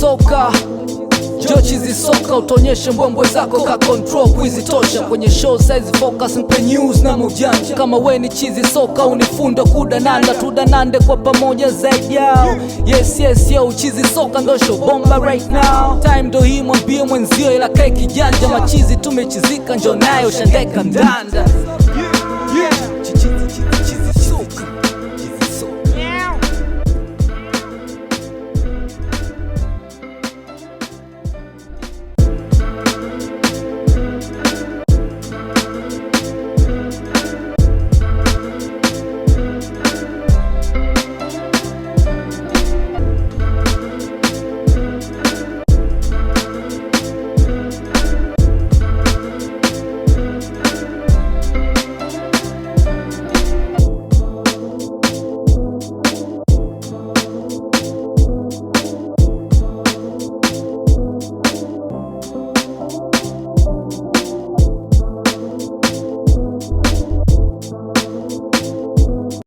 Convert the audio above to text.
soka, chizi soka, utonyeshe mbwembwe zako ka control quizi tosha. Kwenye show size focus mpe news na mujanja. Kama we ni chizi soka unifundo kudananda, tudanande kwa pamoja zaidi yao. Yes yo, chizi soka ndo show bomba right now. Time ndo hii mwambie mwenzio ila kae kijanja. Machizi tumechizika njo nayo shandeka ndanda. Chizi